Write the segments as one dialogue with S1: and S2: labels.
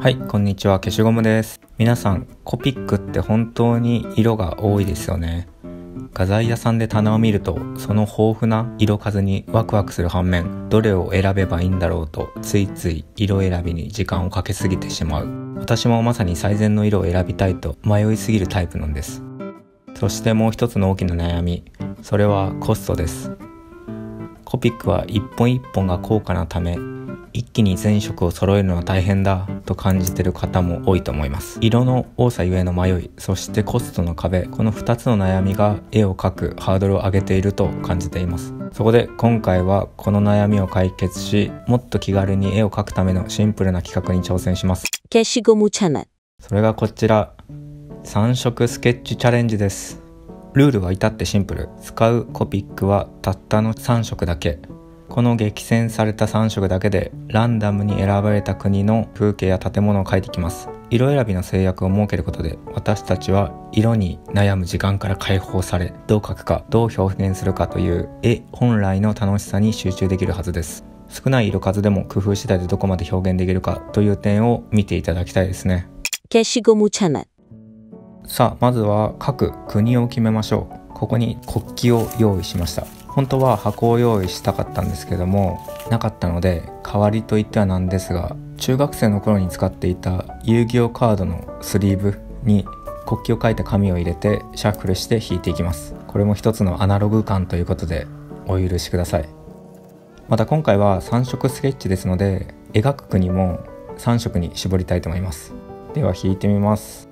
S1: はい、こんにちは。消しゴムです。皆さん、コピックって本当に色が多いですよね。画材屋さんで棚を見ると、その豊富な色数にワクワクする反面、どれを選べばいいんだろうと、ついつい色選びに時間をかけすぎてしまう。私もまさに最善の色を選びたいと迷いすぎるタイプなんです。そしてもう一つの大きな悩み、それはコストです。コピックは一本一本が高価なため、一気に全色を揃えるのは大変だと感じている方も多いと思います。色の多さゆえの迷い、そしてコストの壁、この2つの悩みが絵を描くハードルを上げていると感じています。そこで今回はこの悩みを解決し、もっと気軽に絵を描くためのシンプルな企画に挑戦します。
S2: 消しゴムチャンネル。
S1: それがこちら、3色スケッチチャレンジです。ルールは至ってシンプル。使うコピックはたったの3色だけ。この激戦された3色だけでランダムに選ばれた国の風景や建物を描いていきます。色選びの制約を設けることで、私たちは色に悩む時間から解放され、どう描くか、どう表現するかという絵本来の楽しさに集中できるはずです。少ない色数でも工夫次第でどこまで表現できるかという点を見ていただきたいですね。
S2: 消しゴムチャンネル。
S1: さあ、まずは各国を決めましょう。ここに国旗を用意しました。本当は箱を用意したかったんですけども、なかったので代わりといってはなんですが、中学生の頃に使っていた遊戯王カードのスリーブに国旗を書いた紙を入れてシャッフルして引いていきます。これも一つのアナログ感ということでお許しください。また今回は3色スケッチですので、描く国も3色に絞りたいと思います。では引いてみます。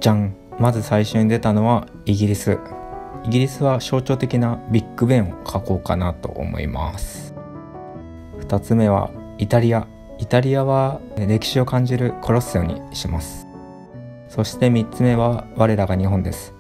S1: じゃん。まず最初に出たのはイギリス。イギリスは象徴的なビッグベンを描こうかなと思います。2つ目はイタリア。イタリアは歴史を感じるコロッセオにします。そして3つ目は我らが日本です。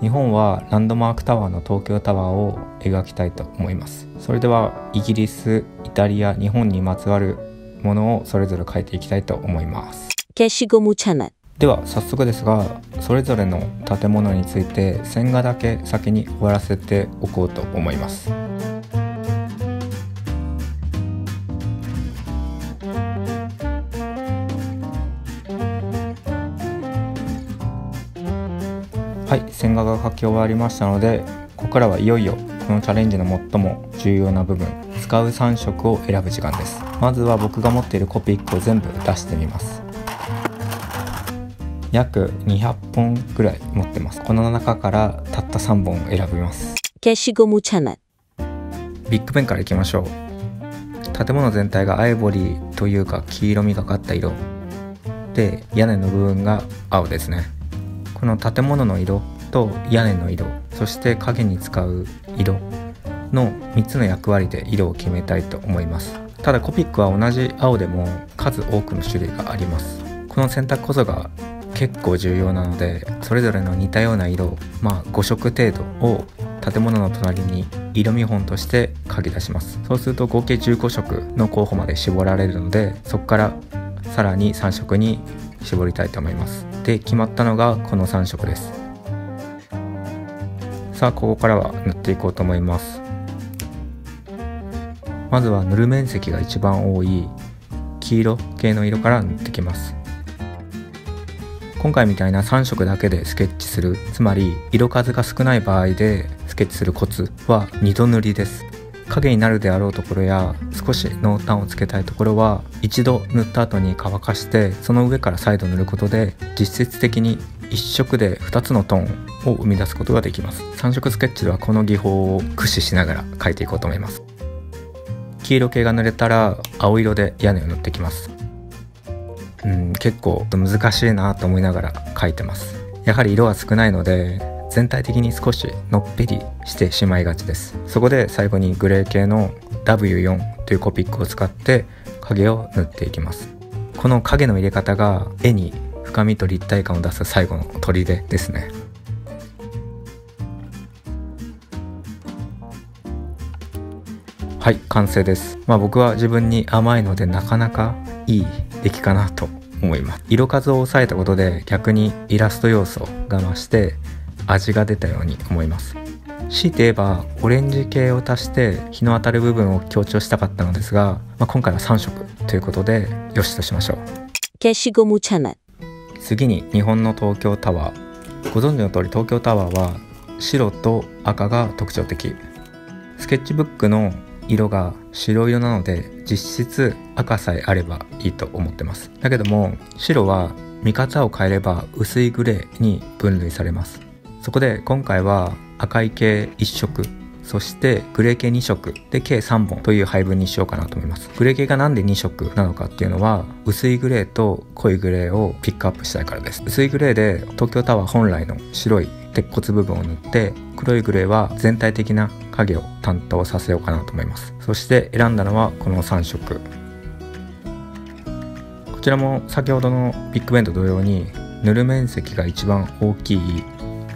S1: 日本はランドマークタワーの東京タワーを描きたいと思います。それではイギリス、イタリア、日本にまつわるものをそれぞれ描いていきたいと思います。
S2: 消しゴムチャンネル。
S1: では早速ですが、それぞれの建物について線画だけ先に終わらせておこうと思います。はい、線画が描き終わりましたので、ここからはいよいよこのチャレンジの最も重要な部分、使う3色を選ぶ時間です。まずは僕が持っているコピックを全部出してみます。約200本ぐらい持ってます。この中からたった3本選びます。
S2: 消しゴムチャンネル。
S1: ビッグペンからいきましょう。建物全体がアイボリーというか黄色みがかった色で、屋根の部分が青ですね。この建物の色と屋根の色、そして影に使う色の3つの役割で色を決めたいと思います。ただコピックは同じ青でも数多くの種類があります。この選択こそが結構重要なので、それぞれの似たような色、5色程度を建物の隣に色見本として書き出します。そうすると合計15色の候補まで絞られるので、そこからさらに3色に絞りたいと思います。で、決まったのがこの3色です。さあ、ここからは塗っていこうと思います。まずは塗る面積が一番多い黄色系の色から塗ってきます。今回みたいな3色だけでスケッチする、つまり色数が少ない場合でスケッチするコツは2度塗りです。影になるであろうところや少し濃淡をつけたいところは一度塗った後に乾かして、その上から再度塗ることで実質的に1色で2つのトーンを生み出すことができます。3色スケッチではこの技法を駆使しながら描いていこうと思います。黄色系が塗れたら青色で屋根を塗っていきます。結構難しいなと思いながら描いてます。やはり色は少ないので全体的に少しのっぺりしてしまいがちです。そこで最後にグレー系の W4 というコピックを使って影を塗っていきます。この影の入れ方が絵に深みと立体感を出す最後の砦ですね。はい、完成です。僕は自分に甘いのでなかなかいい出来かなと思います。色数を抑えたことで逆にイラスト要素が増して味が出たように思います。強いて言えばオレンジ系を足して日の当たる部分を強調したかったのですが、今回は3色ということでよしとしましょう。
S2: 消しゴムチャナッ。
S1: 次に日本の東京タワー。ご存知の通り東京タワーは白と赤が特徴的。スケッチブックの色が白色なので実質赤さえあればいいと思ってます。だけども白は見方を変えれば薄いグレーに分類されます。そこで今回は赤い系1色、そしてグレー系2色で計3本という配分にしようかなと思います。グレー系がなんで2色なのかっていうのは、薄いグレーと濃いグレーをピックアップしたいからです。薄いグレーで東京タワー本来の白い鉄骨部分を塗って、黒いグレーは全体的な影を担当させようかなと思います。そして選んだのはこの3色。こちらも先ほどのビッグベンと同様に塗る面積が一番大きい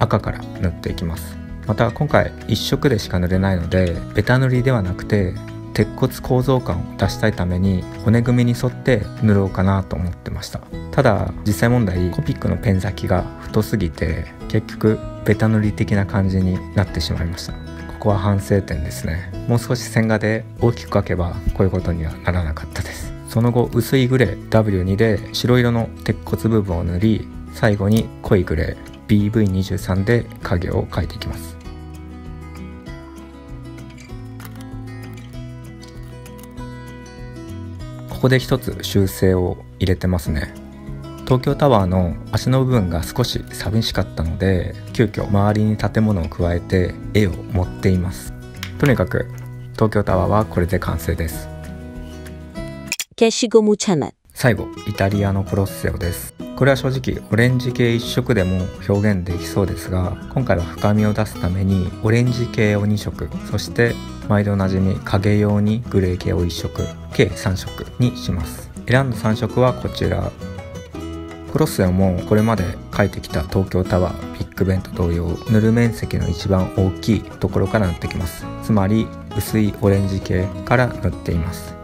S1: 赤から塗っていきます。また今回1色でしか塗れないので、ベタ塗りではなくて鉄骨構造感を出したいために骨組みに沿って塗ろうかなと思ってました。ただ実際問題、コピックのペン先が太すぎて結局ベタ塗り的な感じになってしまいました。ここは反省点ですね。もう少し線画で大きく描けばこういうことにはならなかったです。その後薄いグレー W2 で白色の鉄骨部分を塗り、最後に濃いグレー BV23 で影を描いていきます。ここで一つ修正を入れてますね。東京タワーの足の部分が少し寂しかったので、急遽周りに建物を加えて絵を盛っています。とにかく東京タワーはこれで完成です。
S2: 消しゴムチャナッ。
S1: 最後、イタリアのコロッセオです。これは正直オレンジ系1色でも表現できそうですが、今回は深みを出すためにオレンジ系を2色、そして毎度おなじみ影用にグレー系を1色、計3色にします。選んだ3色はこちら。コロッセオもこれまで描いてきた東京タワービッグベンと同様、塗る面積の一番大きいところから塗ってきます。つまり薄いオレンジ系から塗っています。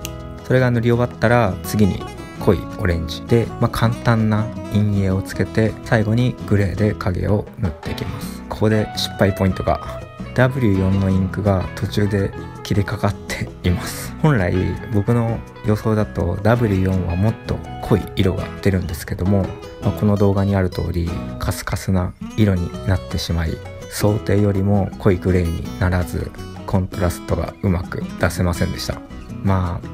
S1: それが塗り終わったら次に濃いオレンジで、簡単な陰影をつけて、最後にグレーで影を塗っていきます。ここで失敗ポイントが W4 のインクが途中で切れかかっています。本来僕の予想だと W4 はもっと濃い色が出るんですけども、この動画にある通りカスカスな色になってしまい、想定よりも濃いグレーにならず、コントラストがうまく出せませんでした。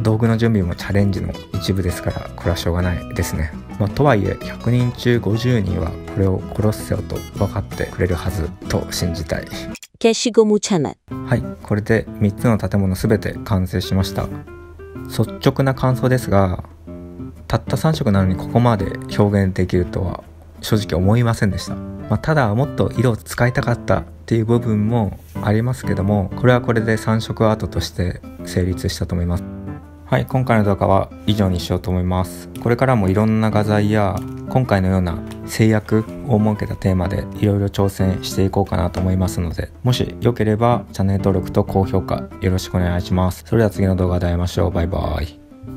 S1: 道具の準備もチャレンジの一部ですから、これはしょうがないですね。とはいえ100人中50人はこれをコロッセオと分かってくれるはずと信じたい。
S2: 消しゴムチャナッ。
S1: はい、これで3つの建物すべて完成しました。率直な感想ですが、たった3色なのにここまで表現できるとは正直思いませんでした。ただもっと色を使いたかったっていう部分もありますけども、これはこれで3色アートとして成立したと思います。はい、今回の動画は以上にしようと思います。これからもいろんな画材や今回のような制約を設けたテーマでいろいろ挑戦していこうかなと思いますので、もしよければチャンネル登録と高評価よろしくお願いします。それでは次の動画で会いましょう。バイバイ。